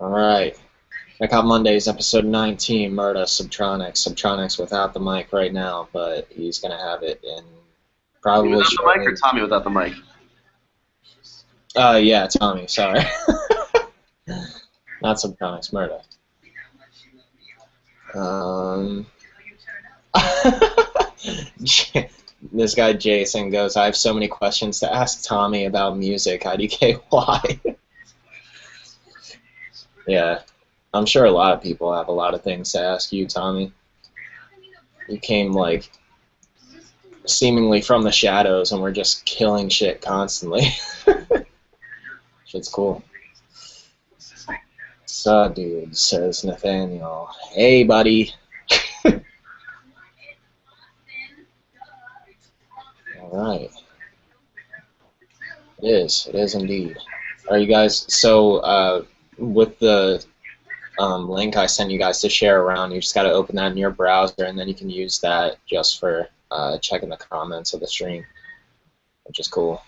Alright. Mech-Hop Mondays, episode 19, Murda, Subtronics. Subtronics without the mic right now, but he's going to have it in probably... Without the mic or Tommy without the mic? Yeah, Tommy, sorry. Not Subtronics, Murda. This guy Jason goes, I have so many questions to ask Tommy about music. IDKY. Yeah, I'm sure a lot of people have a lot of things to ask you, Tommy. You came, like, seemingly from the shadows and we're just killing shit constantly. Shit's cool. So, dude, says Nathaniel. Hey, buddy. Alright. It is indeed. Are you guys, so, with the link I sent you guys to share around, you just got to open that in your browser, and then you can use that just for checking the comments of the stream, which is cool.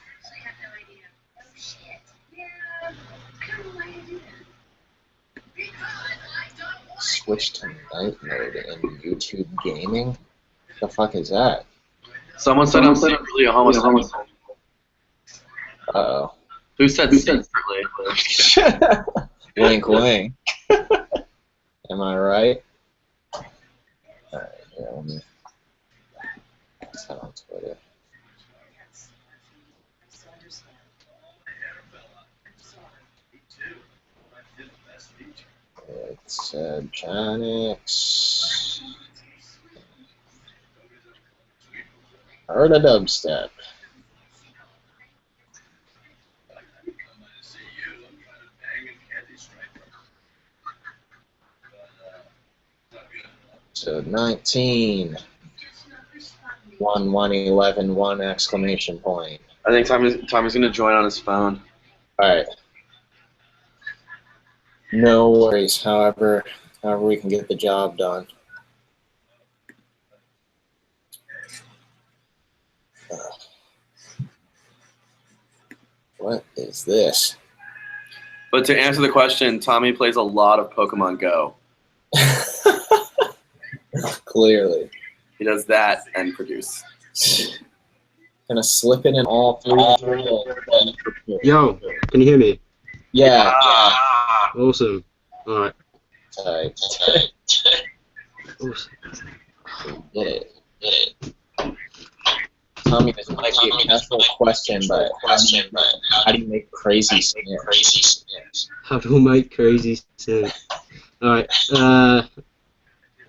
Switch to night mode in YouTube gaming? What the fuck is that? Someone said I'm secretly a homosexual. Uh-oh. Who said secretly? Wink, wink. Am I right? Alright, here, let me... That's not on Twitter. It's Subtronics. Heard a dubstep. So 19. 1, 1, 11, 1 exclamation point. I think Tommy's gonna join on his phone. Alright. No worries, however we can get the job done. What is this? But to answer the question, Tommy plays a lot of Pokemon Go. Clearly. He does that and produce. Gonna slip it in all three. Yo, can you hear me? Yeah. Awesome. Alright. Tight. Awesome. Did it. Tommy, this might be a natural question, but how do you make crazy snares? How do I make crazy snares? Alright.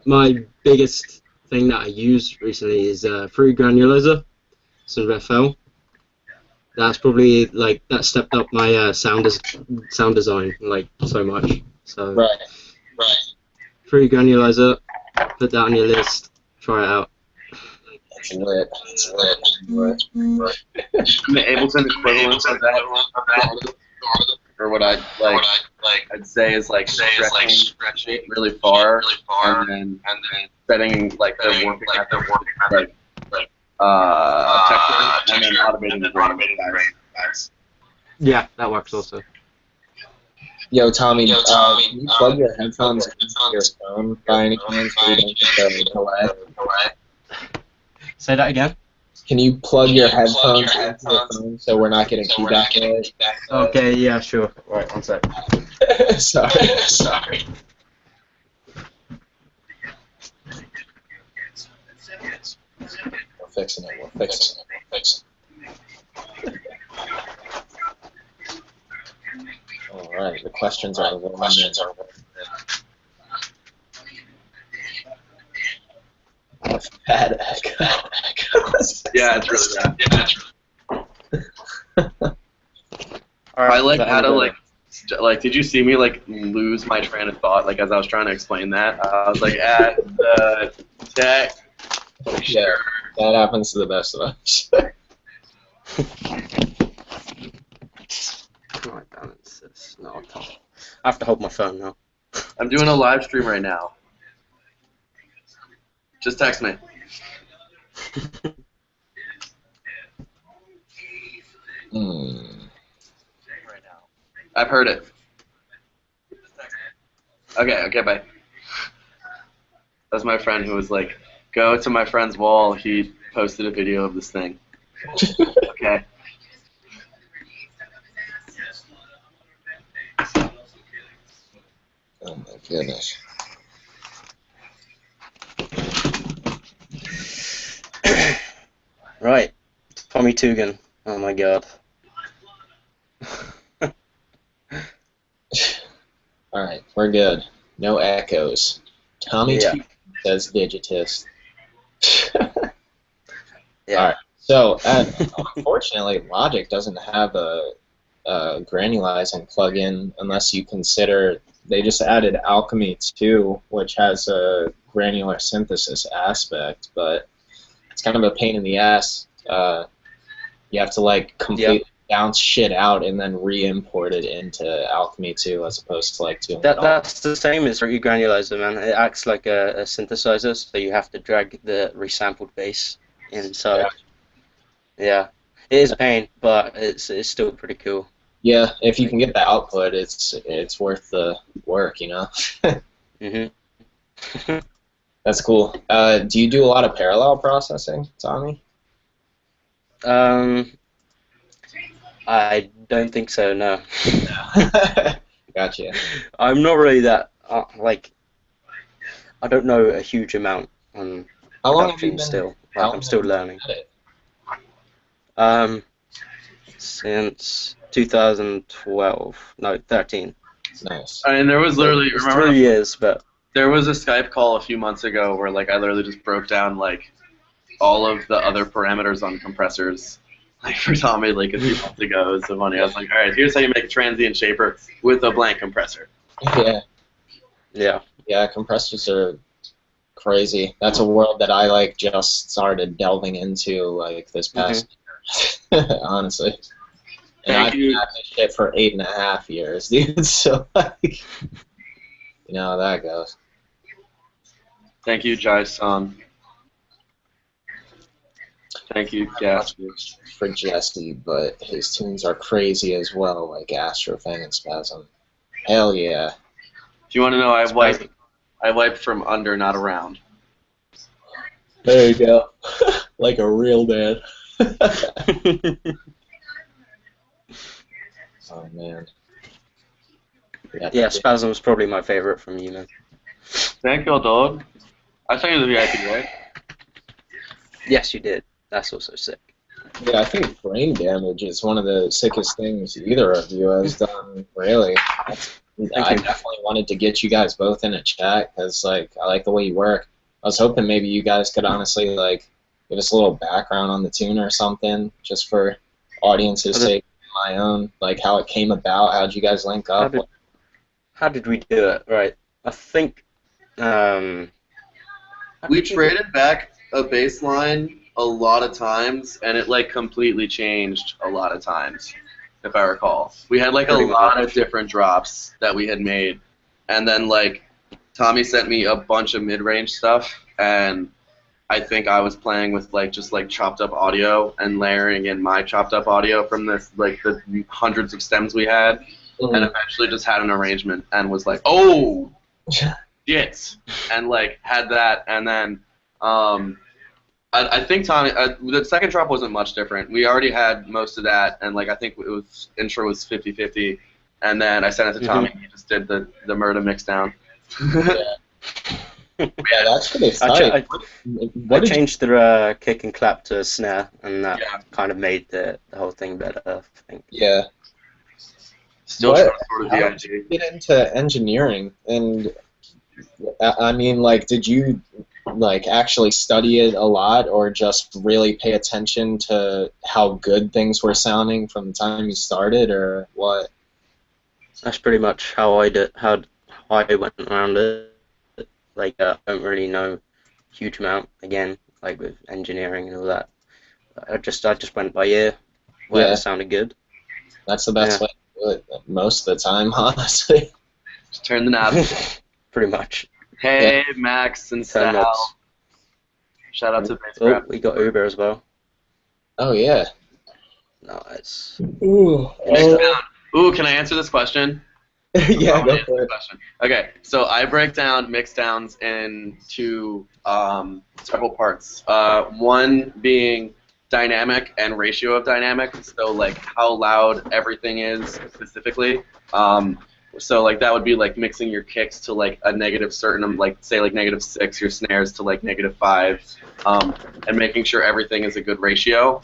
My biggest thing that I used recently is Free Granulizer, some FL. That's probably like that stepped up my sound design like so much. So Right. Free Granulizer, put that on your list. Try it out. It's lit. The Ableton equivalent of that, or what I'd say is like stretching really far, and then setting like the working texture, and then automating the grain guys. Yeah, that works also. Yo, Tommy, can you plug your headphones into your phone by any chance so you don't get the delay? Say that again. Can you plug your headphones into your phone so we're not getting feedback noise? Okay, yeah, sure. Right, one sec. Sorry. We're fixing it. Alright, the questions are bad echo. Yeah, it's really bad. I like how to like, did you see me like lose my train of thought like as I was trying to explain that? I was like at the tech. Yeah, that happens to the best of us. Right, balance this. No, I can't. I have to hold my phone now. I'm doing a live stream right now. Just text me. Hmm. I've heard it. Okay, bye. That's my friend who was like, go to my friend's wall. He posted a video of this thing. Okay. Oh my goodness. Right, Tommy Tugan. Oh my god. Alright, we're good. No echoes. Tommy Yeah. T says Digitist. Yeah. Alright, so unfortunately, Logic doesn't have a granulizing plugin unless you consider they just added Alchemy 2, which has a granular synthesis aspect, but it's kind of a pain in the ass. You have to like completely bounce shit out and then re-import it into Alchemy 2 as opposed to like doing it all. That's the same as Granulaser, man. It acts like a synthesizer, so you have to drag the resampled bass inside. Yeah. It is a pain, but it's still pretty cool. Yeah, if you can get the output, it's worth the work, you know. Mhm. That's cool. Do you do a lot of parallel processing, Tommy? I don't think so. No. Gotcha. I'm not really that like. I don't know a huge amount on How long have you production been? still. How Like long I'm still have you learning. at it? Since 2012. No, 13. Nice. I mean, there was literally, It's remember 3 years, but there was a Skype call a few months ago where like I literally just broke down like all of the other parameters on compressors. Like for Tommy, like a few months ago, it was so funny. I was like, all right, here's how you make a transient shaper with a blank compressor. Yeah. Yeah, compressors are crazy. That's a world that I like just started delving into like this past year, honestly. And I've been at this shit for 8.5 years, dude. So like, you know how that goes. Thank you, Jai-san. Thank you, Gatsby. For Jesse, but his tunes are crazy as well, like Astrofang and Spasm. Hell yeah. If you want to know, I wipe from under, not around. There you go. Like a real man. Oh man. yeah, Spasm's probably my favorite from you, man. Thank you, dog. I sent you the VIP, right? Yes, you did. That's also sick. Yeah, I think Brain Damage is one of the sickest things either of you has done, really. I definitely wanted to get you guys both in a chat because, like, I like the way you work. I was hoping maybe you guys could honestly, like, give us a little background on the tune or something, just for audience's sake, my own, like how it came about, how'd you guys link up? How did we do it? Right. I think we traded back a bass line a lot of times, and it like completely changed a lot of times, if I recall. We had like a lot of different drops that we had made, and then like Tommy sent me a bunch of mid-range stuff, and I think I was playing with like just like chopped up audio and layering in my chopped up audio from this like the hundreds of stems we had, and eventually just had an arrangement and was like, oh shit, and like had that, and then I think Tommy, the second drop wasn't much different. We already had most of that, and like I think it was intro was 50-50, and then I sent it to Tommy. And he just did the Murda Mixdown. Yeah, that's pretty exciting. I changed the kick and clap to a snare, and that kind of made the whole thing better, I think. Yeah. Still how did you get into engineering? And I mean, like, did you like actually study it a lot, or just really pay attention to how good things were sounding from the time you started, or what? That's pretty much how I did. How I went around it. Like, I don't really know a huge amount, again, like with engineering and all that. I just went by ear, whatever sounded good. That's the best way to do it most of the time, honestly. Just turn the knob. Pretty much. Hey, Max and Sal. Shout out to Bass Rap. We got Uber as well. Oh, yeah. Nice. Ooh, can I answer this question? Yeah, I'll go answer for the it. question. Okay, so I break down mixdowns into several parts. One being dynamic and ratio of dynamic, so like how loud everything is specifically. Um, so like that would be like mixing your kicks to like a negative certain, like say like -6, your snares to like -5, and making sure everything is a good ratio,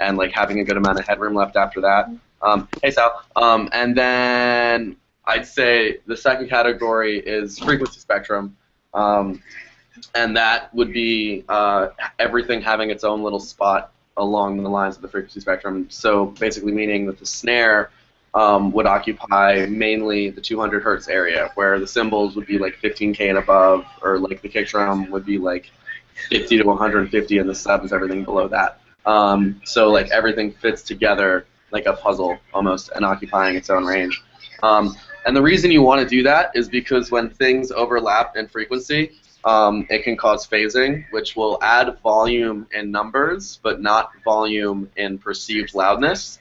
and like having a good amount of headroom left after that. Hey Sal. And then I'd say the second category is frequency spectrum, and that would be everything having its own little spot along the lines of the frequency spectrum. So basically meaning that the snare would occupy mainly the 200 hertz area, where the cymbals would be like 15K and above, or like the kick drum would be like 50 to 150, and the subs everything below that. So like everything fits together like a puzzle almost, and occupying its own range. And the reason you want to do that is because when things overlap in frequency, it can cause phasing, which will add volume in numbers, but not volume in perceived loudness.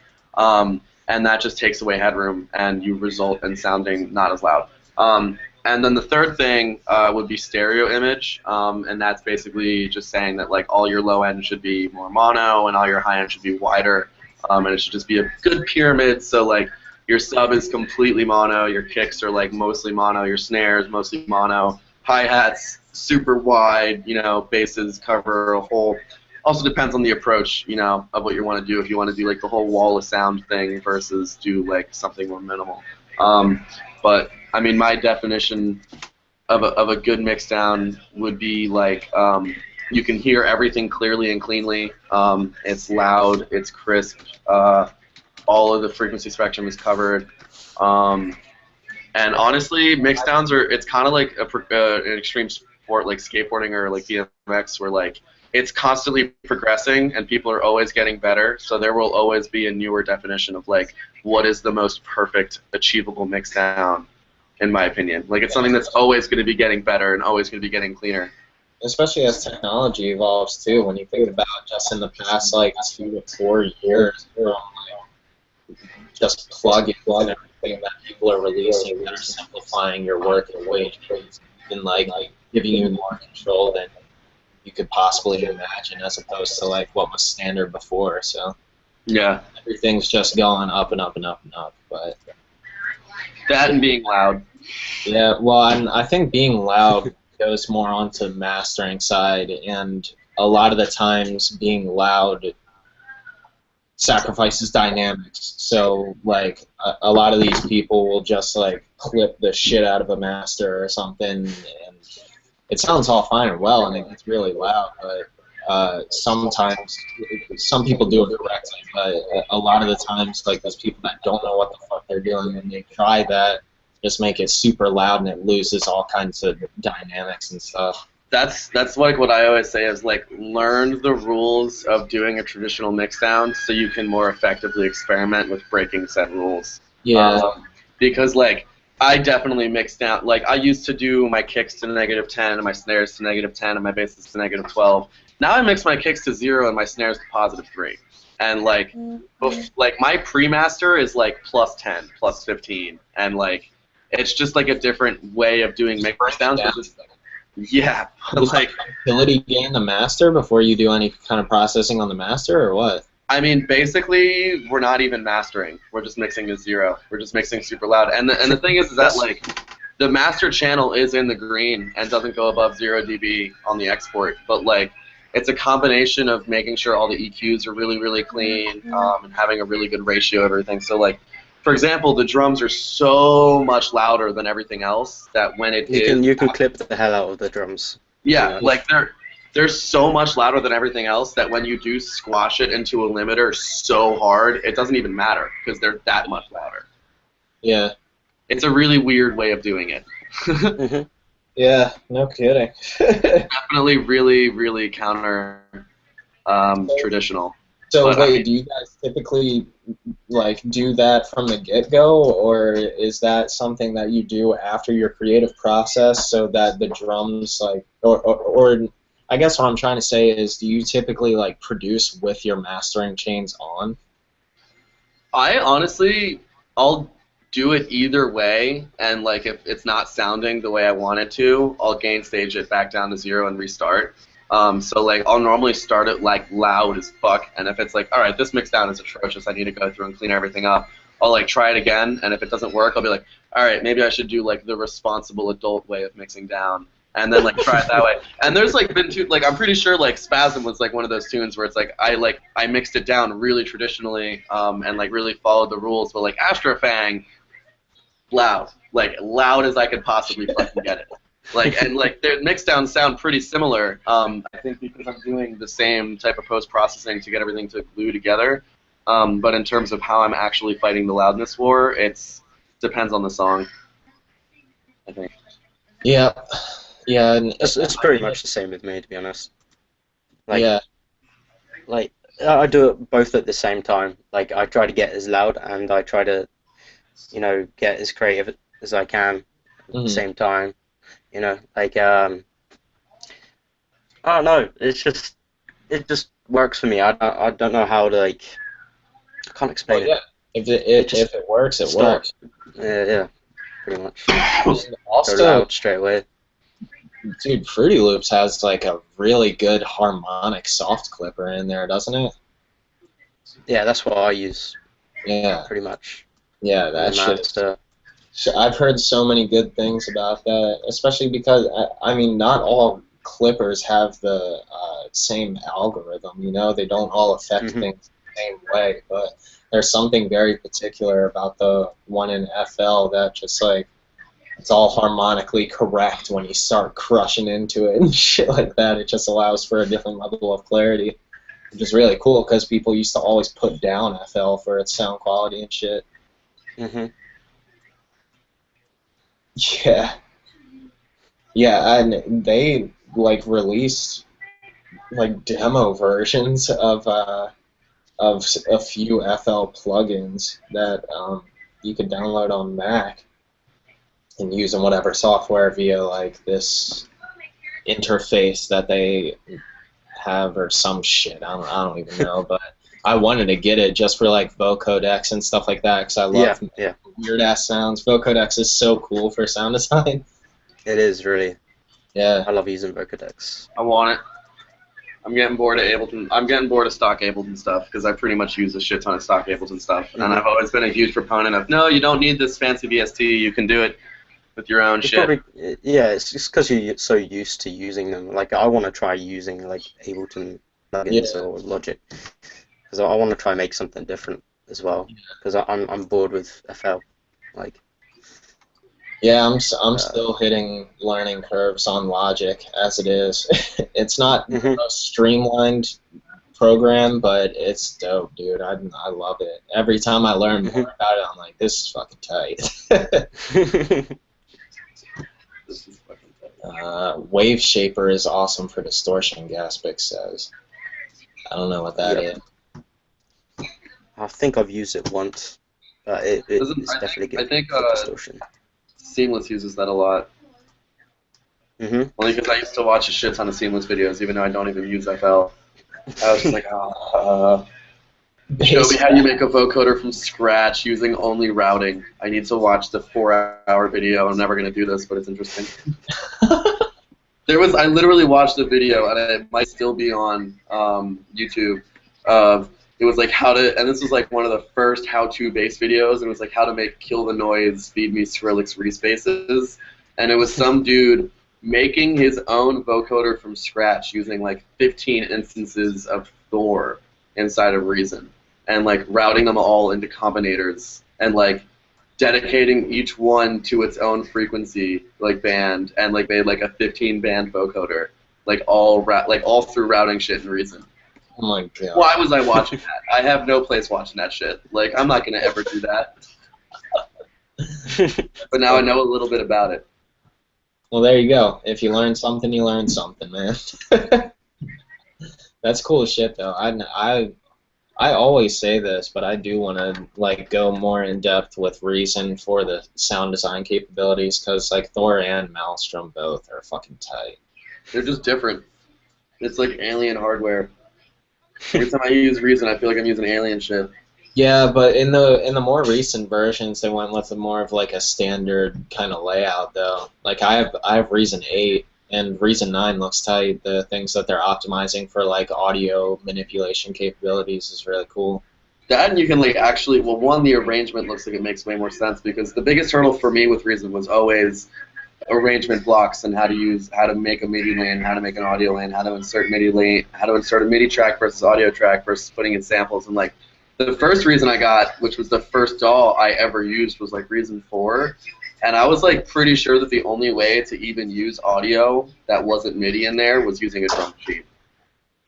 And that just takes away headroom, and you result in sounding not as loud. And then the third thing would be stereo image, and that's basically just saying that like all your low end should be more mono, and all your high end should be wider, and it should just be a good pyramid. So like your sub is completely mono, your kicks are like mostly mono, your snares mostly mono, hi hats super wide, you know, basses cover a whole. Also depends on the approach, you know, of what you want to do. If you want to do like the whole wall of sound thing versus do like something more minimal. But I mean, my definition of a good mixdown would be like you can hear everything clearly and cleanly. It's loud, it's crisp. All of the frequency spectrum is covered. And honestly, mixdowns it's kind of like an extreme sport like skateboarding or like BMX, where like it's constantly progressing and people are always getting better. So there will always be a newer definition of like what is the most perfect achievable mixdown, in my opinion. Like it's something that's always going to be getting better and always going to be getting cleaner. Especially as technology evolves too. When you think about just in the past like 2 to 4 years, just plugins and everything that people are releasing that are simplifying your work in ways and like giving you more control than you could possibly imagine, as opposed to like what was standard before. So yeah, everything's just going up and up and up and up. But that and being loud. Yeah, well, I think being loud goes more onto the mastering side, and a lot of the times being loud sacrifices dynamics. So like a lot of these people will just like clip the shit out of a master or something, and it sounds all fine and well, and it gets really loud, but sometimes some people do it correctly, but a lot of the times like those people that don't know what the fuck they're doing and they try that just make it super loud and it loses all kinds of dynamics and stuff. That's like what I always say is like learn the rules of doing a traditional mixdown so you can more effectively experiment with breaking said rules. Yeah. Because like I definitely mix down. Like I used to do my kicks to -10 and my snares to -10 and my basses to -12. Now I mix my kicks to 0 and my snares to +3. And like, like my pre-master is like +10, +15, and like it's just like a different way of doing mixdowns. Yeah, like ability gain the master before you do any kind of processing on the master, or what? I mean, basically, we're not even mastering. We're just mixing to 0. We're just mixing super loud. And the thing is that like the master channel is in the green and doesn't go above 0 dB on the export. But like it's a combination of making sure all the EQs are really, really clean and having a really good ratio of everything. So like, for example, the drums are so much louder than everything else that when you can clip the hell out of the drums. Yeah, like they're so much louder than everything else that when you do squash it into a limiter so hard, it doesn't even matter because they're that much louder. Yeah. It's a really weird way of doing it. Yeah, no kidding. Definitely really, really counter traditional. So wait, I mean, do you guys typically like do that from the get-go, or is that something that you do after your creative process so that the drums like, or I guess what I'm trying to say is, do you typically like produce with your mastering chains on? I honestly, I'll do it either way, and like if it's not sounding the way I want it to, I'll gain stage it back down to 0 and restart. So like I'll normally start it like loud as fuck, and if it's like, all right, this mixdown is atrocious, I need to go through and clean everything up, I'll like try it again, and if it doesn't work, I'll be like, all right, maybe I should do like the responsible adult way of mixing down, and then like try it that way. And there's like been like I'm pretty sure like Spasm was like one of those tunes where it's like I mixed it down really traditionally, and like really followed the rules, but like Astrofang, loud as I could possibly fucking get it. Like and like their mixdowns sound pretty similar. I think because I'm doing the same type of post processing to get everything to glue together. But in terms of how I'm actually fighting the loudness war, it's depends on the song, I think. Yeah, yeah, and It's pretty much the same with me, to be honest. Like, yeah, like I do it both at the same time. Like I try to get as loud, and I try to, get as creative as I can at the same time. Like I don't know. It just works for me. I don't know how to like. I can't explain yeah. If it works, it works. Yeah, pretty much. Also, Go loud straight away. dude, Fruity Loops has like a really good harmonic soft clipper in there, doesn't it? Yeah, that's what I use. Yeah. Pretty much. Yeah, that shit. I've heard so many good things about that, especially because I mean, not all clippers have the same algorithm. They don't all affect things the same way, but there's something very particular about the one in FL that just like it's all harmonically correct when you start crushing into it and shit like that. It just allows for a different level of clarity, which is really cool because people used to always put down FL for its sound quality and shit. Yeah. Yeah, and they like released like demo versions of a few FL plugins that you could download on Mac and use in whatever software via like this interface that they have or some shit. I don't even know, but I wanted to get it just for like vocodecs and stuff like that because I love weird ass sounds. Vocodecs is so cool for sound design. It is really. Yeah. I love using vocodecs. I want it. I'm getting bored of Ableton. I'm getting bored of stock Ableton stuff because I pretty much use a shit ton of stock Ableton stuff, and I've always been a huge proponent of no, you don't need this fancy VST. You can do it with your own shit. Probably, yeah, it's just because you're so used to using them. Like I want to try using like Ableton plugins or Logic because I want to try and make something different as well. Because I'm bored with FL. Like. Yeah, I'm still hitting learning curves on Logic as it is. It's not the most streamlined program, but it's dope, dude. I love it. Every time I learn more about it, I'm like, this is fucking tight. Wave Shaper is awesome for distortion, Gaspic says. I don't know what that is. I think I've used it once, but it's definitely good for distortion. Seamless uses that a lot. Only because I used to watch a shit ton of Seamless videos, even though I don't even use FL. I was just like, show me how you make a vocoder from scratch using only routing. I need to watch the 4-hour video. I'm never going to do this, but it's interesting. I literally watched the video, and it might still be on YouTube, it was like how to, and this was like one of the first how-to bass videos, and it was like how to make Kill the Noise, Feed Me Skrillex respaces, and it was some dude making his own vocoder from scratch using like 15 instances of Thor inside of Reason, and like routing them all into combinators, and like dedicating each one to its own frequency like band, and like made like a 15-band vocoder, like all through routing shit in Reason. Oh my god. Why was I watching that? I have no place watching that shit. Like, I'm not going to ever do that. But now I know a little bit about it. Well, there you go. If you learn something, you learn something, man. That's cool as shit, though. I always say this, but I do want to like go more in depth with Reason for the sound design capabilities, because like Thor and Maelstrom both are fucking tight. They're just different. It's like alien hardware. Every time I use Reason, I feel like I'm using alien shit. Yeah, but in the more recent versions, they went with more of like a standard kind of layout though. Like I have Reason 8 and Reason 9 looks tight. The things that they're optimizing for like audio manipulation capabilities is really cool. That and you can like actually, well, one, the arrangement looks like it makes way more sense because the biggest hurdle for me with Reason was always arrangement blocks and how to make a MIDI lane, how to make an audio lane, how to insert MIDI lane, how to insert a MIDI track versus audio track versus putting in samples. And like the first Reason I got, which was the first DAW I ever used, was like Reason 4, and I was like pretty sure that the only way to even use audio that wasn't MIDI in there was using a drum machine,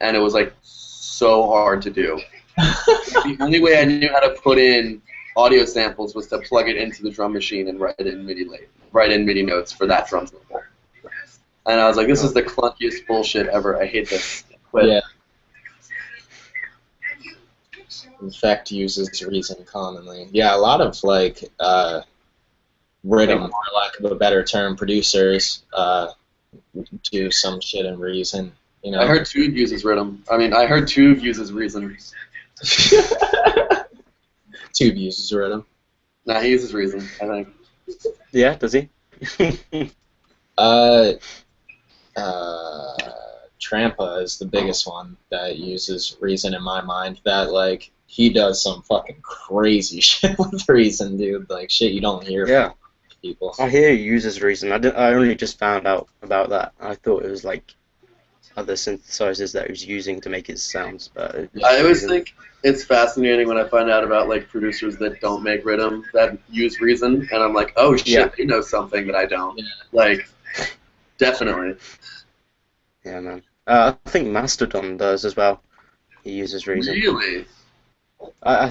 and it was like so hard to do. The only way I knew how to put in audio samples was to plug it into the drum machine and write in MIDI notes for that drum sample. And I was like, this is the clunkiest bullshit ever. I hate this. Quit. Yeah. Effect uses Reason commonly. Yeah, a lot of like rhythm, for lack of a better term, producers do some shit in Reason. You know. I heard Tube uses rhythm. I heard Tube uses Reason. Tube uses rhythm. Nah, he uses Reason, I think. Yeah, does he? Trampa is the biggest one that uses Reason in my mind. That like he does some fucking crazy shit with Reason, dude. Like shit you don't hear from people. I hear he uses Reason. I only just found out about that. I thought it was like other synthesizers that he was using to make his sounds, but I always think it's fascinating when I find out about like producers that don't make rhythm that use Reason, and I'm like, oh shit, they know something that I don't. Yeah. Like, definitely. Yeah, man. I think Mastodon does as well. He uses Reason. Really?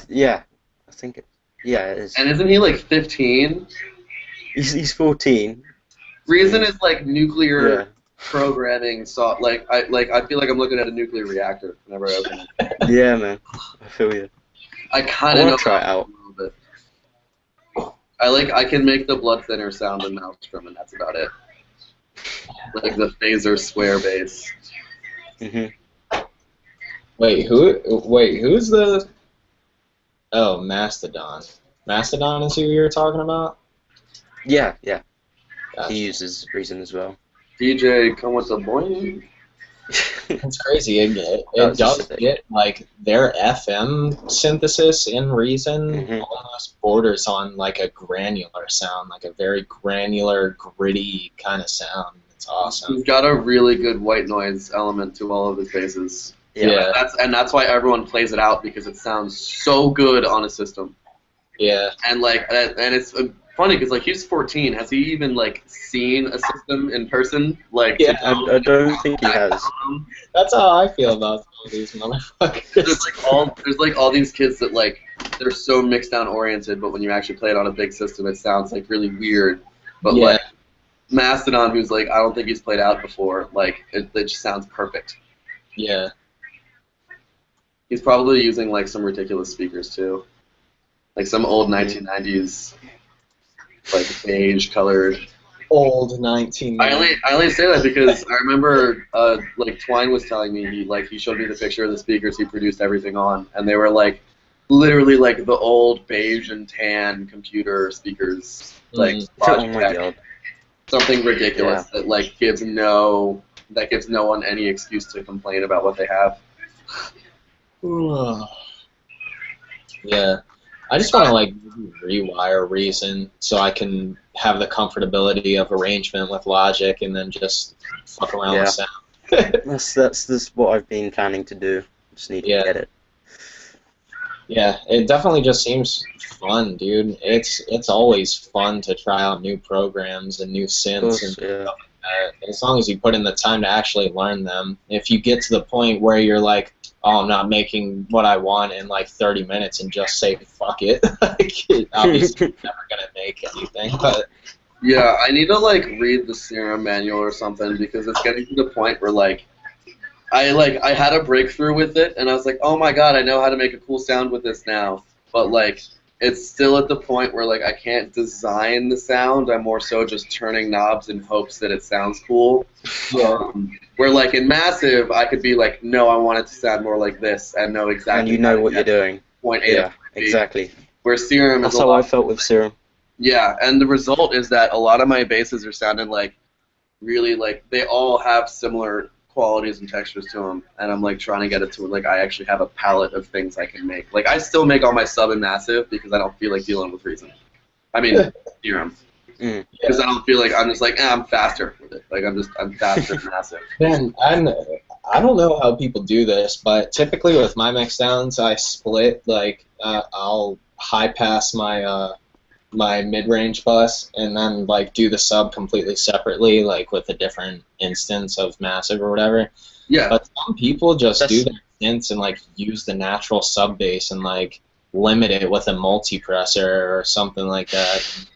Yeah, I think it. Yeah, it is. And isn't he like 15? He's 14. Reason is like nuclear programming. I feel like I'm looking at a nuclear reactor whenever I open it. Yeah, man. I feel you. I kind of want know to try it out. a little bit. I can make the blood thinner sound in Maelstrom, and that's about it. Like the phaser square bass. Wait, who's the? Oh, Mastodon. Mastodon is who you were talking about? Yeah. Gotcha. He uses Reason as well. DJ, come with the boing. It's crazy. It does get like their FM synthesis in Reason almost borders on like a granular sound, like a very granular, gritty kind of sound. It's awesome. He's got a really good white noise element to all of his basses. Yeah. That's why everyone plays it out, because it sounds so good on a system. Yeah. And it's funny because like he's 14. Has he even like seen a system in person? Like, yeah, I don't think he has. That's how I feel about some of these motherfuckers. There's like all these kids that like they're so Mixdown oriented, but when you actually play it on a big system, it sounds like really weird. But like Mastodon, who's like I don't think he's played out before, like it just sounds perfect. Yeah. He's probably using like some ridiculous speakers too, like some old 1990s. Like beige colored. Old 19. I only say that because I remember like Twine was telling me he showed me the picture of the speakers he produced everything on, and they were like literally like the old beige and tan computer speakers, like something ridiculous that like gives no one any excuse to complain about what they have. Yeah. I just want to like rewire Reason so I can have the comfortability of arrangement with Logic and then just fuck around with sound. that's what I've been planning to do. Just need to get it. Yeah, it definitely just seems fun, dude. It's always fun to try out new programs and new synths and stuff like that. As long as you put in the time to actually learn them. If you get to the point where you're like, oh, I'm not making what I want in like 30 minutes and just say fuck it, like, obviously you're never gonna make anything. But yeah, I need to like read the Serum manual or something, because it's getting to the point where like I had a breakthrough with it and I was like, oh my god, I know how to make a cool sound with this now. But like it's still at the point where like I can't design the sound. I'm more so just turning knobs in hopes that it sounds cool. Where like in Massive, I could be like, no, I want it to sound more like this, and know exactly. And you know what you're doing. point A to point B. Exactly. Where Serum That's is how I felt with Serum. Yeah, and the result is that a lot of my basses are sounding like really like they all have similar qualities and textures to them, and I'm like trying to get it to like I actually have a palette of things I can make. Like I still make all my sub and massive because I don't feel like dealing with Reason. I mean Serum. Because I don't feel like I'm just like I'm faster with it. Like I'm faster and massive. Man, I don't know how people do this, but typically with my mixdowns, I split like I'll high pass my my mid-range bus and then like do the sub completely separately, like with a different instance of massive or whatever. Yeah. But some people just do that instance and like use the natural sub bass and like limit it with a multipressor or something like that.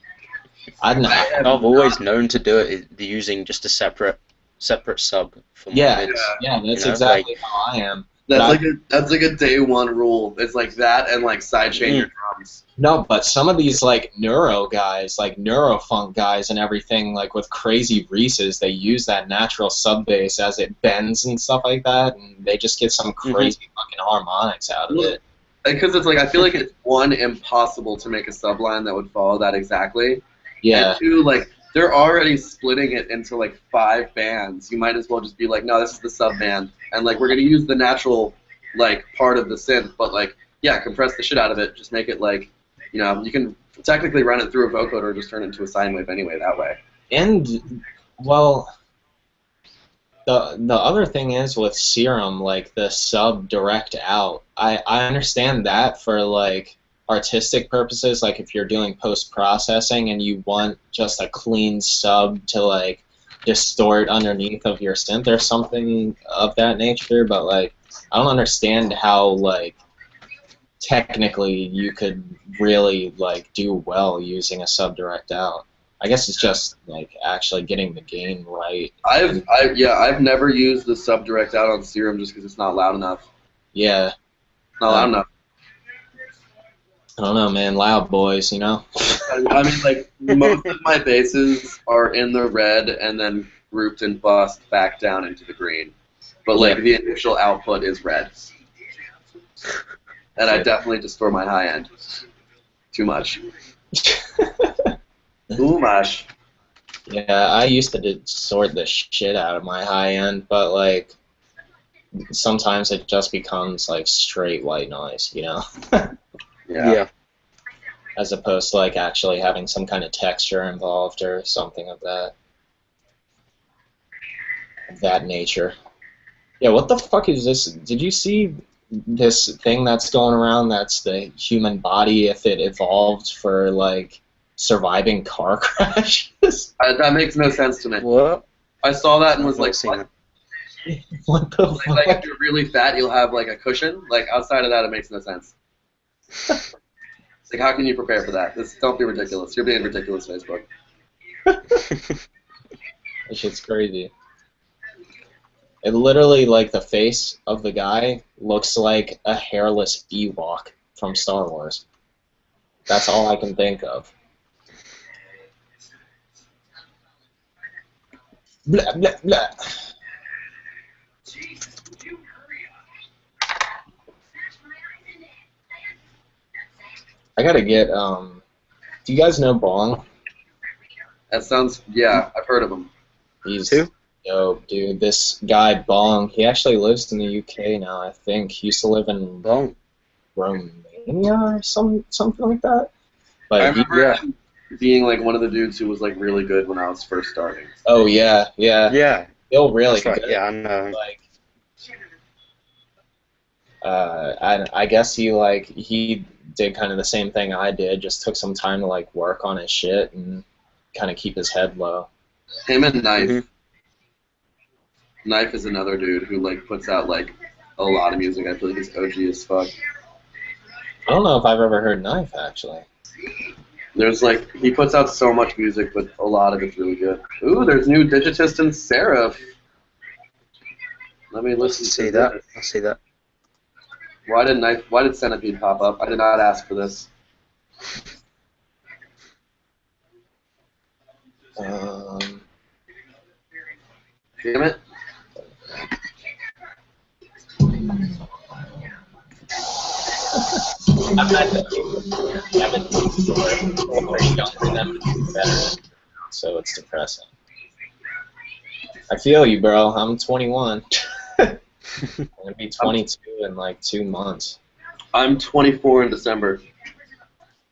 I've always known to do it using just a separate sub for my mids. Yeah, that's you know, exactly like, how I am. That's like a day one rule. It's like that and like sidechain your drums. No, but some of these like neuro guys, like neurofunk guys and everything, like with crazy Reese's, they use that natural sub bass as it bends and stuff like that, and they just get some crazy fucking harmonics out of it. Because it's like I feel like it's one, impossible to make a subline that would follow that exactly. Yeah. And two, like they're already splitting it into like 5 bands. You might as well just be like, no, this is the sub band, and like we're gonna use the natural like part of the synth, but like yeah, compress the shit out of it. Just make it like, you know, you can technically run it through a vocoder or just turn it into a sine wave anyway that way. And well, the other thing is with Serum, like the sub direct out. I understand that for like artistic purposes, like if you're doing post-processing and you want just a clean sub to like distort underneath of your synth or something of that nature, but like I don't understand how like technically you could really like do well using a sub direct out. I guess it's just like actually getting the gain right. I've never used the sub direct out on Serum just because it's not loud enough. Yeah. Not loud enough. I don't know, man. Loud boys, you know? I mean, like, most of my basses are in the red and then grouped and bussed back down into the green. But, like, the initial output is red. And I definitely distort my high end. Too much. Too much. Yeah, I used to distort the shit out of my high end, but, like, sometimes it just becomes, like, straight white noise, you know? Yeah. As opposed to like actually having some kind of texture involved or something of that nature. Yeah, what the fuck is this? Did you see this thing that's going around that's the human body if it evolved for like surviving car crashes? That makes no sense to me. What? I saw that and was like, what? What the fuck? Like if you're really fat, you'll have like a cushion. Like outside of that, it makes no sense. It's like, how can you prepare for that? Don't be ridiculous. You're being ridiculous, Facebook. That shit's crazy. It literally, like, the face of the guy looks like a hairless Ewok from Star Wars. That's all I can think of. Blah, blah, blah. I gotta get, do you guys know Bong? That sounds, yeah, I've heard of him. He's dope, dude. This guy, Bong, he actually lives in the UK now, I think. He used to live in Romania or something like that. But I remember him being like one of the dudes who was like really good when I was first starting. Oh, yeah. Still really That's right. good. Yeah, I know. Like, I guess he did kind of the same thing I did, just took some time to like work on his shit and kind of keep his head low. Him and Knife. Knife is another dude who like puts out like a lot of music. I feel like he's OG as fuck. I don't know if I've ever heard Knife actually. There's like he puts out so much music, but a lot of it's really good. Ooh, there's new Digitist and Seraph. Let me listen to that. I see that. Why did Centipede pop up? I did not ask for this. Damn it. I'm at the 17 or younger than me, better, so it's depressing. I feel you, bro. I'm 21. I'm gonna be 22 in like 2 months. I'm 24 in December.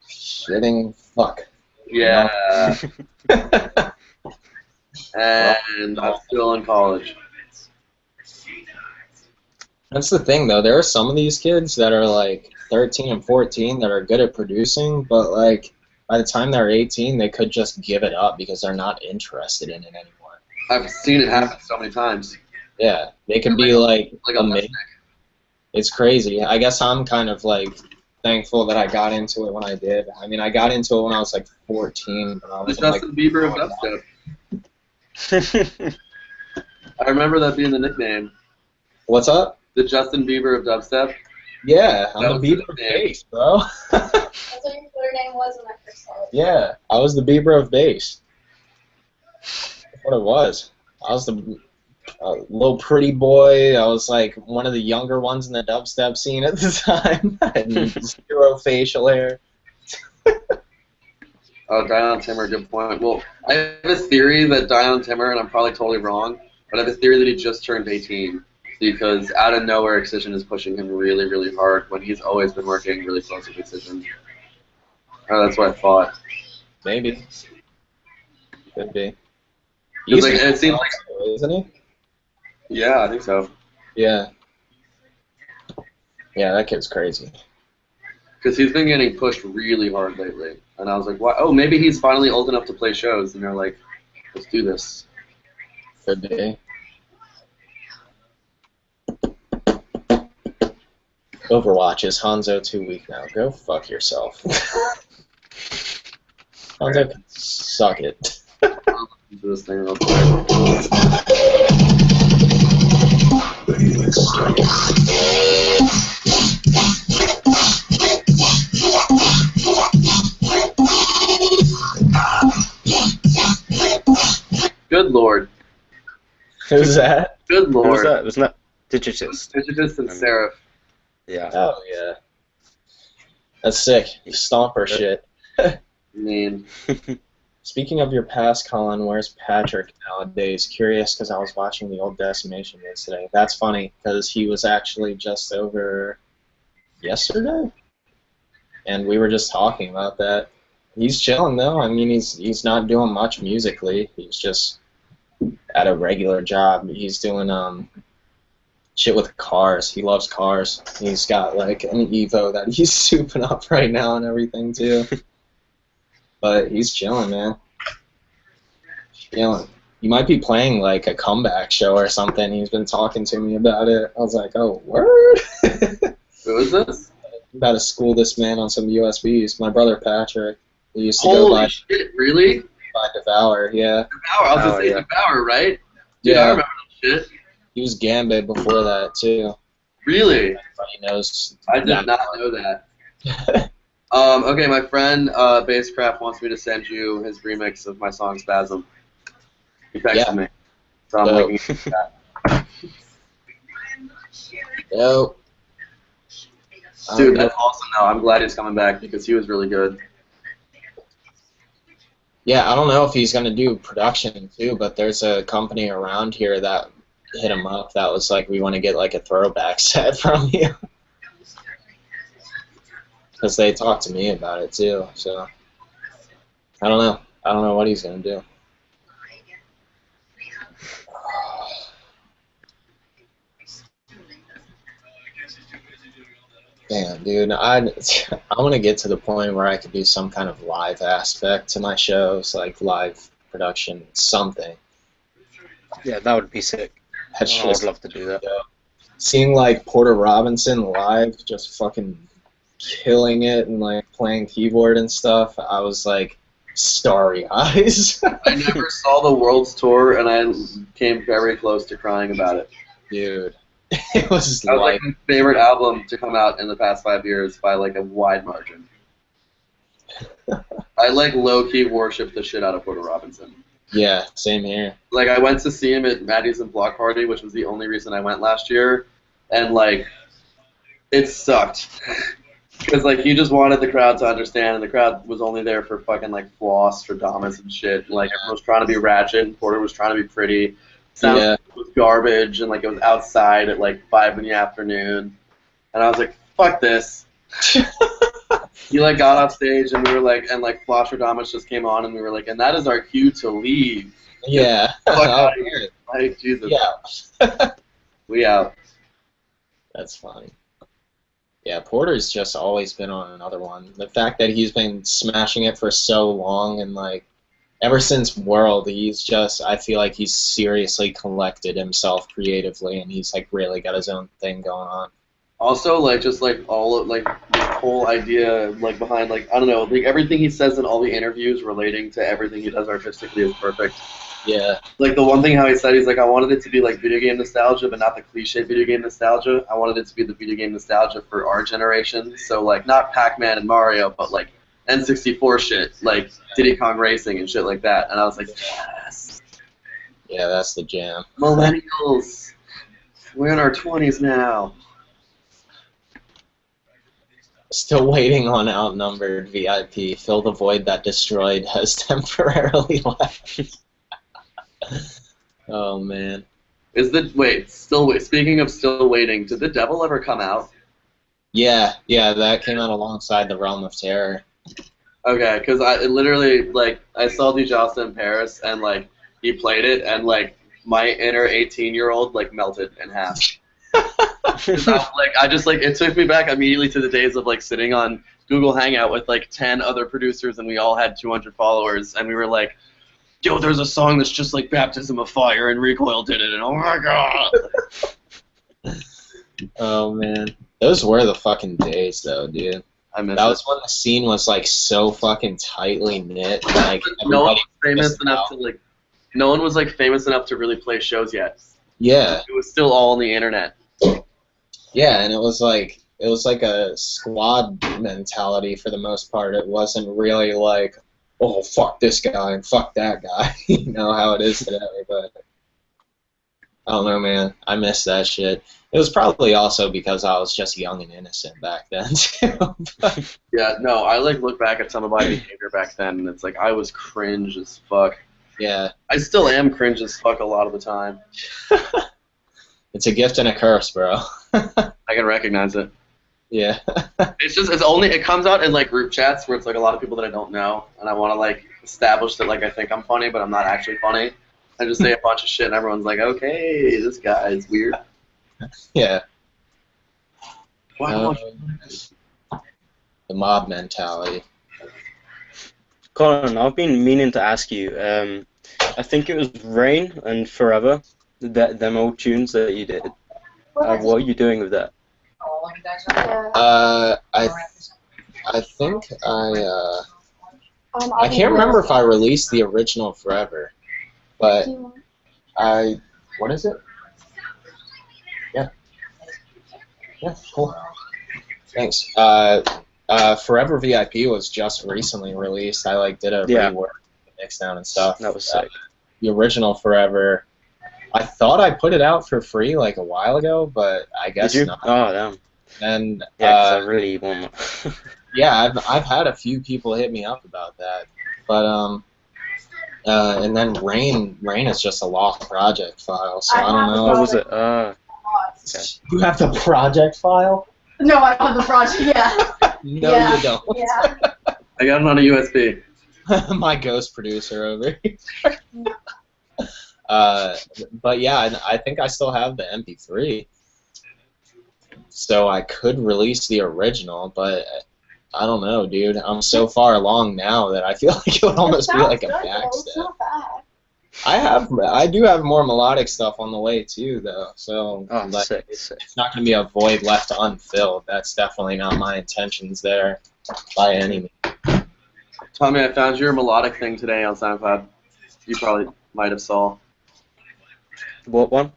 Shitting fuck. Yeah. And I'm still in college. That's the thing, though. There are some of these kids that are like 13 and 14 that are good at producing, but like by the time they're 18, they could just give it up because they're not interested in it anymore. I've seen it happen so many times. Yeah, they could be like a amazing. It's crazy. I guess I'm kind of like thankful that I got into it when I did. I mean, I got into it when I was like 14, but I was The Justin Bieber of dubstep. I remember that being the nickname. What's up? The Justin Bieber of dubstep. Yeah, I'm the Bieber of bass, bro. That's what your Twitter name was when I first saw it. Yeah, I was the Bieber of bass. That's what it was. I was the little pretty boy. I was like one of the younger ones in the dubstep scene at the time. And zero facial hair. Oh, Dion Timmer, good point. Well, I have a theory that Dion Timmer, and I'm probably totally wrong, but I have a theory that he just turned 18 because out of nowhere, Excision is pushing him really, really hard when he's always been working really close with Excision. Oh, that's what I thought. Maybe. Could be. Like, it seems like, isn't he? Yeah, I think so. Yeah. Yeah, that kid's crazy. Because he's been getting pushed really hard lately. And I was like, "Why? Oh, maybe he's finally old enough to play shows." And they're like, "Let's do this." Could be. Overwatch is Hanzo too weak now. Go fuck yourself. Hanzo can suck it. I'll listen to this thing real quick. Good lord. Who's that? Good Who was lord. that? Wasn't that Digitist? Digitist and Seraph. Yeah. Oh, yeah. That's sick. Stomper shit. I mean, Speaking of your past, Colin, where's Patrick nowadays? Curious because I was watching the old Decimation yesterday. That's funny because he was actually just over yesterday, and we were just talking about that. He's chilling though. I mean, he's not doing much musically. He's just at a regular job. He's doing shit with cars. He loves cars. He's got like an Evo that he's souping up right now and everything too. But he's chilling, man. Chilling. He might be playing like a comeback show or something. He's been talking to me about it. I was like, oh, word? who is this? I'm about to school this man on some USBs. My brother Patrick. He used to go Holy by shit, really? Devour, yeah. Devour, I was gonna say yeah. Devour, right? Dude, Yeah. I remember that shit. He was Gambit before that, too. Really? Everybody knows. I did not know that. Okay, my friend Basscraft wants me to send you his remix of my song Spasm. He texted me. So I'm Dope. looking at that. Yo. Dude, that's awesome though. I'm glad he's coming back because he was really good. Yeah, I don't know if he's going to do production, too, but there's a company around here that hit him up that was like, we want to get like a throwback set from you. Because they talked to me about it too, so I don't know. I don't know what he's gonna do. Damn, dude, I want to get to the point where I could do some kind of live aspect to my shows, like live production, something. Yeah, that would be sick. That's I would just love to do that. seeing like Porter Robinson live, just fucking killing it and like playing keyboard and stuff. I was like starry eyes. I never saw the World's Tour, and I came very close to crying about it. Dude, it was That was like like my favorite album to come out in the past 5 years by like a wide margin. I like low-key worship the shit out of Porter Robinson. yeah, same here. Like I went to see him at Maddie's and Block Party, which was the only reason I went last year, and like it sucked. Because like he just wanted the crowd to understand, and the crowd was only there for fucking like floss, Stradamus, and shit. Like everyone was trying to be ratchet, and Porter was trying to be pretty. Sound was garbage, and like it was outside at like 5 in the afternoon, and I was like, "Fuck this." He like got off stage, and we were like, and like Floss Stradamus just came on, and we were like, and that is our cue to leave. Yeah. Fuck Oh, out of here. Like Jesus. yeah. We out. That's funny. Yeah, Porter's just always been on another one. The fact that he's been smashing it for so long and like ever since World, he's just I feel like he's seriously collected himself creatively and he's like really got his own thing going on. Also, like just like all of like the whole idea like behind like I don't know, like everything he says in all the interviews relating to everything he does artistically is perfect. Yeah. Like the one thing how he said, he's like, I wanted it to be like video game nostalgia, but not the cliche video game nostalgia. I wanted it to be the video game nostalgia for our generation. So like not Pac-Man and Mario, but like N64 shit, like Diddy Kong Racing and shit like that. And I was like, yes. Yeah, that's the jam. Millennials, we're in our 20s now. Still waiting on Outnumbered VIP. Fill the void that destroyed has temporarily left. Oh man. Speaking of still waiting, did The Devil ever come out? Yeah, that came out alongside The Realm of Terror. Okay, because I literally, like, I saw DiGiasta in Paris, and, like, he played it, and, like, my inner 18-year-old, like, melted in half. It took me back immediately to the days of, like, sitting on Google Hangout with, like, 10 other producers, and we all had 200 followers, and we were like, yo, there's a song that's just like Baptism of Fire, and Recoil did it, and oh my god! Oh man, those were the fucking days, though, dude. I miss that it. was when the scene was like so fucking tightly knit. Like no one was famous enough to like. No one was like famous enough to really play shows yet. Yeah. It was still all on the internet. Yeah, and it was like a squad mentality for the most part. It wasn't really like, oh, fuck this guy and fuck that guy, you know how it is today, but I don't know, man. I miss that shit. It was probably also because I was just young and innocent back then, too. Yeah, no, I, like, look back at some of my behavior back then, and it's like, I was cringe as fuck. Yeah. I still am cringe as fuck a lot of the time. It's a gift and a curse, bro. I can recognize it. Yeah. It comes out in like group chats where it's like a lot of people that I don't know, and I want to like establish that like I think I'm funny, but I'm not actually funny. I just say a bunch of shit, and everyone's like, okay, this guy is weird. Yeah. Wow. The mob mentality. Colin, I've been meaning to ask you. I think it was Rain and Forever, them old tunes that you did. What are you doing with that? I think I can't remember if I released the original Forever, but what is it? Yeah, cool. Thanks. Forever VIP was just recently released. I like did a rework, Mixdown and stuff. That was sick. The original Forever, I thought I put it out for free like a while ago, but I guess Did you? not. Oh, damn. And yeah, because I really want. yeah, I've had a few people hit me up about that, but and then Rain is just a lost project file, so I don't know. What was it? Okay. You have the project file? No, I have the project. Yeah. No, yeah. you don't. Yeah. I got it on a USB. My ghost producer over here. But yeah, I think I still have the MP3. So I could release the original, but I don't know, dude. I'm so far along now that I feel like it would almost be like a backstep. I do have more melodic stuff on the way too, though. So like, sick. It's not going to be a void left unfilled. That's definitely not my intentions there by any means. Tommy, I found your melodic thing today on SoundCloud. You probably might have saw. What one?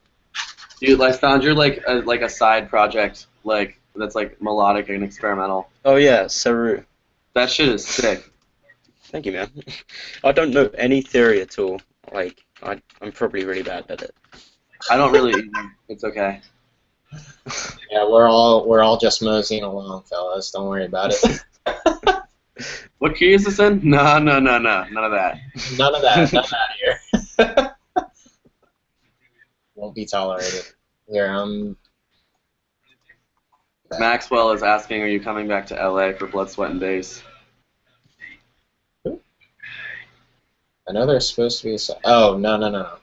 I found your like a side project like that's like melodic and experimental. Oh yeah, Serum. That shit is sick. Thank you, man. I don't know any theory at all. Like I'm probably really bad at it. I don't really either. It's okay. Yeah, we're all just moseying along, fellas. Don't worry about it. What key is this in? No, no, no, no. None of that. None of that. None of that here. Won't be tolerated. Here, Maxwell is asking, are you coming back to LA for Blood, Sweat, and Bass? I know there's supposed to be. Oh no.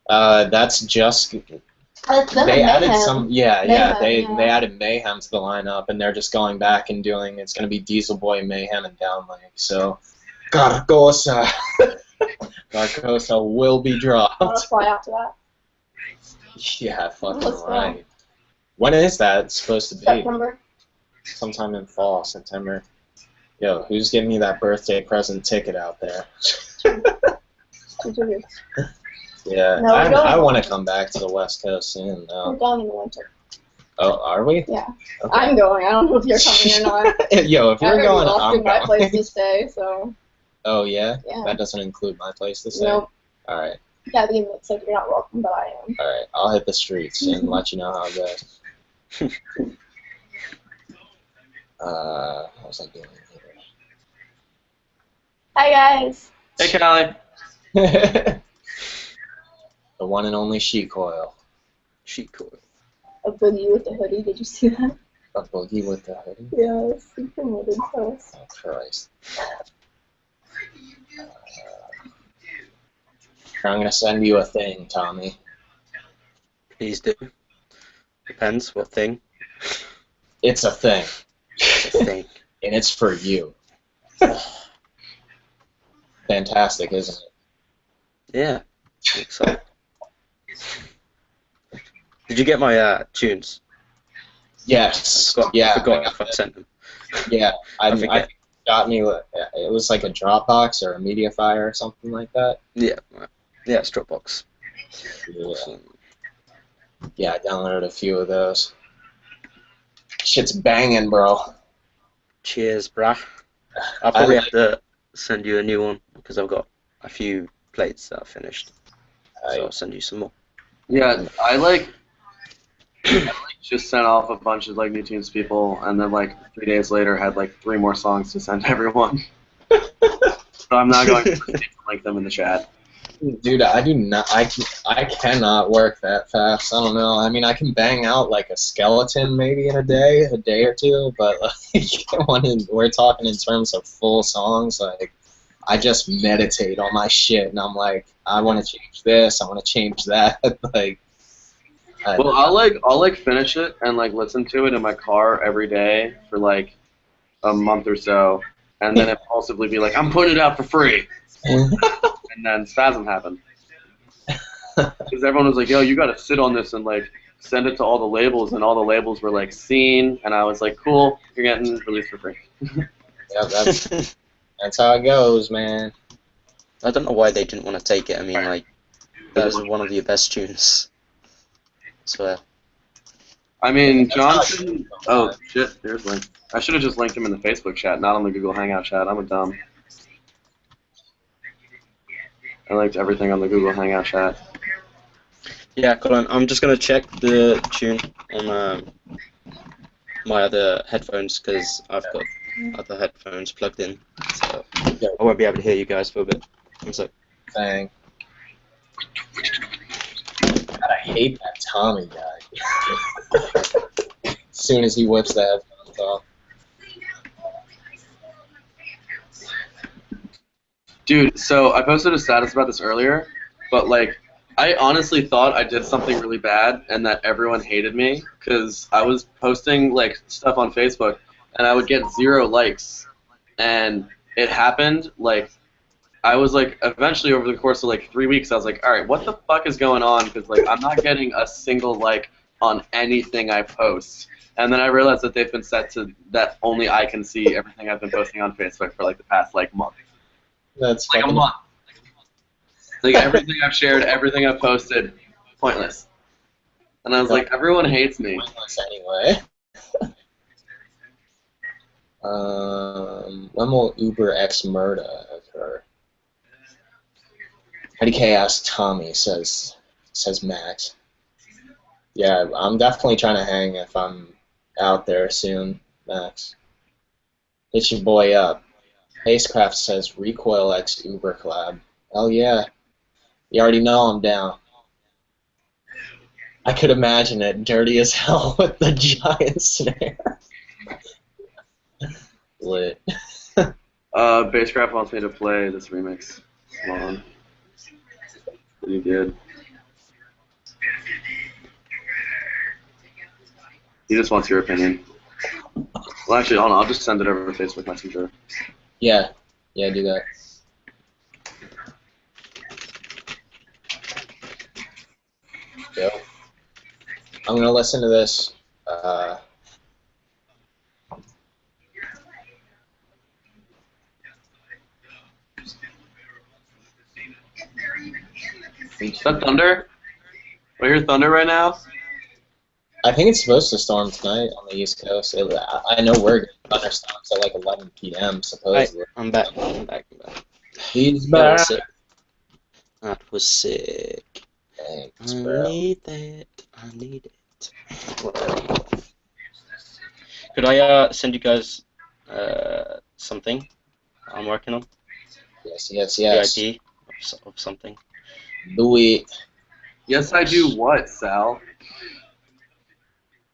That's just. They added some. Yeah. They added Mayhem to the lineup, and they're just going back and doing. It's gonna be Diesel Boy, Mayhem, and Downlink. So, Gargosa. Gargosa will be dropped. I'll fly after that. Yeah, fucking Let's go. right. When is that supposed to be? September. Sometime in fall, September. Yo, who's giving me that birthday present ticket out there? Yeah, No, we're going. I want to come back to the West Coast soon. We're going in the winter. Oh, are we? Yeah. Okay. I'm going. I don't know if you're coming or not. Yo, if I you're already going, offered I'm my place going. to stay, so. Oh, yeah? Yeah. That doesn't include my place to stay? Nope. Alright. Yeah, the looks like you're not welcome, but I am. Alright, I'll hit the streets and let you know how it goes. What was I doing here? Hi, guys. Hey, Callie. The one and only Sheet Coil. Sheet coil. A boogie with the hoodie. Did you see that? A boogie with the hoodie? Yeah, it's the promoted post. Oh, Christ. I'm gonna send you a thing, Tommy. Please do. Depends what thing. It's a thing. It's a thing. And it's for you. Fantastic, isn't it? Yeah. I'm excited. Did you get my tunes? Yes. I Yeah. forgot if I sent them. Yeah. I forget. got me. It was like a Dropbox or a Mediafire or something like that. Yeah. Yeah, it's Dropbox. Yeah. Awesome. Yeah, I downloaded a few of those. Shit's banging, bro. Cheers, brah. I'll probably have to send you a new one because I've got a few plates that I finished. So I'll send you some more. Yeah, I just sent off a bunch of new tunes to people, and then 3 days later had 3 more songs to send to everyone. So I'm not going to link them in the chat. Dude, I do not. I cannot work that fast. I don't know. I mean, I can bang out like a skeleton maybe in a day or two, but we're talking in terms of full songs. I just meditate on my shit, and I'm like, I want to change this. I want to change that. Well, I'll finish it and listen to it in my car every day for a month or so, and then impulsively be like, I'm putting it out for free. And then Spasm happened. Because everyone was like, yo, you got to sit on this and send it to all the labels, and all the labels were seen, and I was like, cool, you're getting released for free. Yeah, that's how it goes, man. I don't know why they didn't want to take it. I mean, that was one of your best tunes. I swear. I mean, Johnson. Oh shit, there's link. I should have just linked him in the Facebook chat, not on the Google Hangout chat. I'm a dumb. I liked everything on the Google Hangout chat. Yeah, Colin, I'm just going to check the tune on my other headphones because I've got other headphones plugged in. So I won't be able to hear you guys for a bit. One sec. Dang. God, I hate that Tommy guy. As soon as he whips the headphones off. Dude, so I posted a status about this earlier, but I honestly thought I did something really bad and that everyone hated me because I was posting stuff on Facebook and I would get 0 likes, and it happened I was eventually over the course of 3 weeks I was like, all right, what the fuck is going on? Because I'm not getting a single like on anything I post. And then I realized that they've been set to that only I can see everything I've been posting on Facebook for the past month. That's A month. Everything I've shared, everything I've posted, pointless. And I was like, everyone hates me. Pointless anyway. When will Uber X Murda occur? IDK asks Tommy, says Max. Yeah, I'm definitely trying to hang if I'm out there soon, Max. Hit your boy up. Acecraft says Recoil X Uber collab. Hell yeah. You already know I'm down. I could imagine it dirty as hell with the giant snare. Lit. Basscraft wants me to play this remix. Hold on. Pretty good. He just wants your opinion. Well, actually, hold on. I'll just send it over Facebook Messenger. Yeah. Yeah, do that. Yo. I'm gonna listen to this. Is that thunder? Do I hear thunder right now? I think it's supposed to storm tonight on the East Coast. I know we're getting thunderstorms at like 11 p.m. supposedly. I'm back. I'm back. He's That back. was sick. That was sick. Thanks, I bro. need that. I need it. Whatever. Could I send you guys something I'm working on? Yes, yes, yes. VIP of something. Do it. Yes, I do. What, Sal?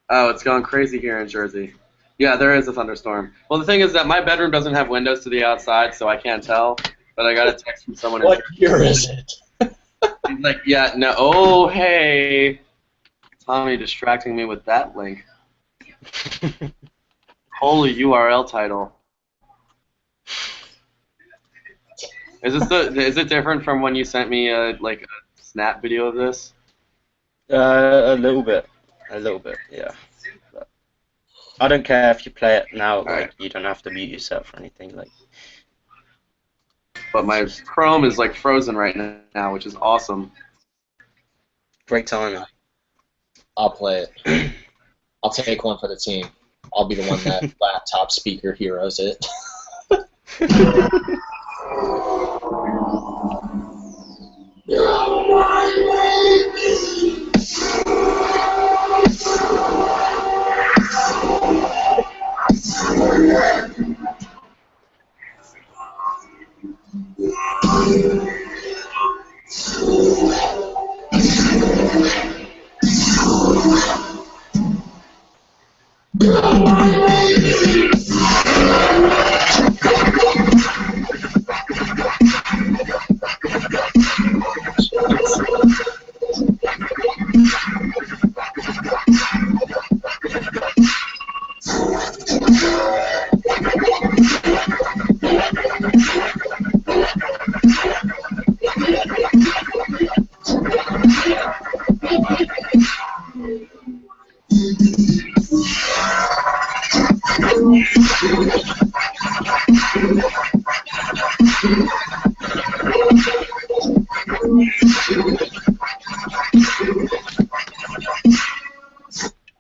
Oh, it's gone crazy here in Jersey. Yeah, there is a thunderstorm. Well, the thing is that my bedroom doesn't have windows to the outside, so I can't tell. But I got a text from someone in What Jersey. year is it? He's like, yeah, no. Oh, hey. Tommy distracting me with that link. Holy URL title. Is it different from when you sent me a snap video of this? A little bit, yeah. But I don't care if you play it now. Like Alright. you don't have to mute yourself or anything. Like, But my Chrome is like frozen right now, which is awesome. great timing. I'll play it. I'll take one for the team. I'll be the one that laptop speaker heroes it.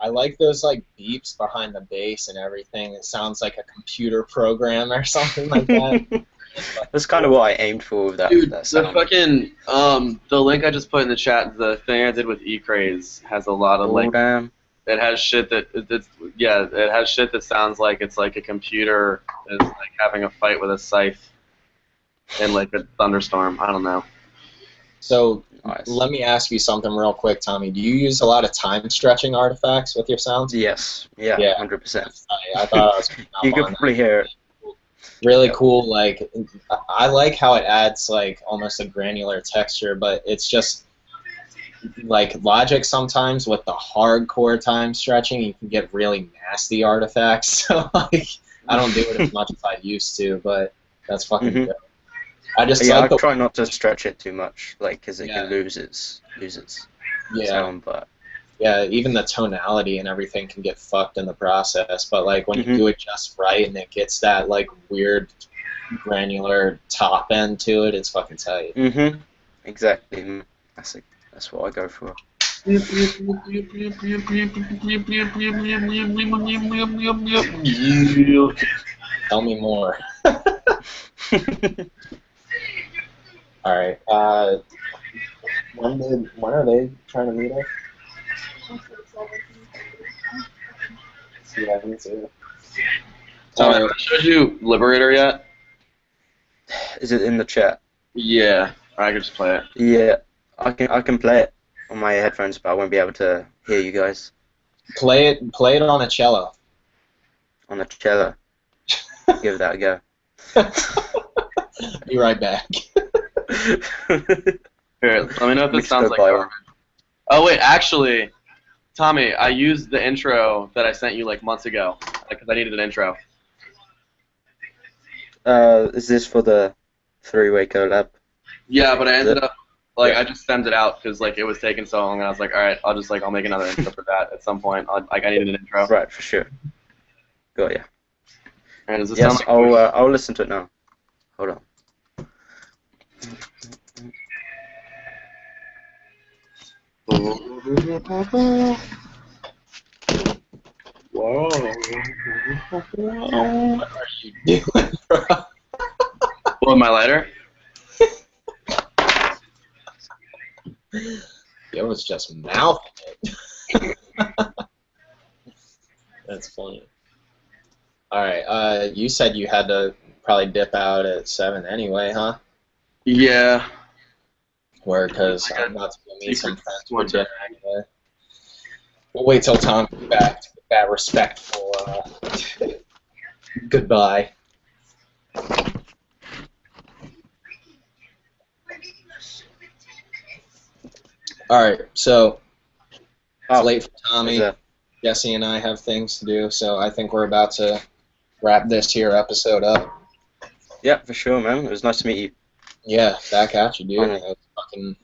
I like those like beeps behind the bass and everything. It sounds like a computer program or something like that. That's kind of what I aimed for with that. Dude, that the sound. fucking the link I just put in the chat, the thing I did with eCraze has a lot of Oh, damn. it has shit that it has shit that sounds like it's like a computer is like having a fight with a scythe in like a thunderstorm. I don't know. So Nice. let me ask you something real quick, Tommy. Do you use a lot of time stretching artifacts with your sounds? Yes. Yeah. Yeah. 100%. I thought I was picking up You could on probably hear it. really Yep. cool. Like, I like how it adds like almost a granular texture, but it's just like Logic sometimes with the hardcore time stretching, you can get really nasty artifacts. So like, I don't do it as much as I used to, but that's fucking Mhm. good. I just Yeah, like I the try not to stretch it too much, like, because it Yeah. can lose its yeah. sound. But Yeah, even the tonality and everything can get fucked in the process, but like when you Mhm. do it just right and it gets that like weird granular top end to it, it's fucking tight. exactly. That's what I go for. Tell me more. All right. When are they trying to meet us? Yeah, me too. Tommy, have I showed you Liberator yet? Is it in the chat? Yeah, I could just play it. Yeah, I can play it on my headphones, but I won't be able to hear you guys Play it on a cello. on the cello. Give that a go. Be right back. Here, let me know if it Mixed sounds like viral. garbage. Oh wait, actually, Tommy, I used the intro that I sent you like months ago because I needed an intro. Is this for the three-way collab? Yeah, but I ended up like Yeah. I just sent it out because like it was taking so long, and I was like, all right, I'll make another intro for that at some point. I needed an intro. Right, for sure. Got ya. And does it Yes, sound like I'll listen to it now. Hold on. Whoa. What are you doing, bro? With my lighter? It was just mouthing it. That's funny. Alright, you said you had to probably dip out at 7 anyway, huh? Yeah. Where, because I got I'm about to go meet some secret friends for one dinner anyway. We'll wait till Tom gets back to get that respectful goodbye. Alright, so it's late for Tommy. Jesse and I have things to do, so I think we're about to wrap this here episode up. Yeah, for sure, man. It was nice to meet you. Yeah, back at you, dude. Finally. It was a fucking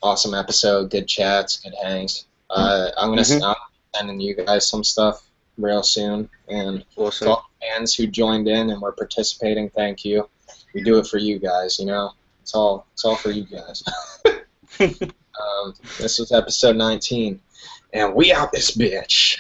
awesome episode. Good chats, good hangs. I'm gonna Mhm. I'm sending you guys some stuff real soon, and to Awesome. all the fans who joined in and were participating, thank you. We do it for you guys, you know. It's all for you guys. This was episode 19, and we out this bitch.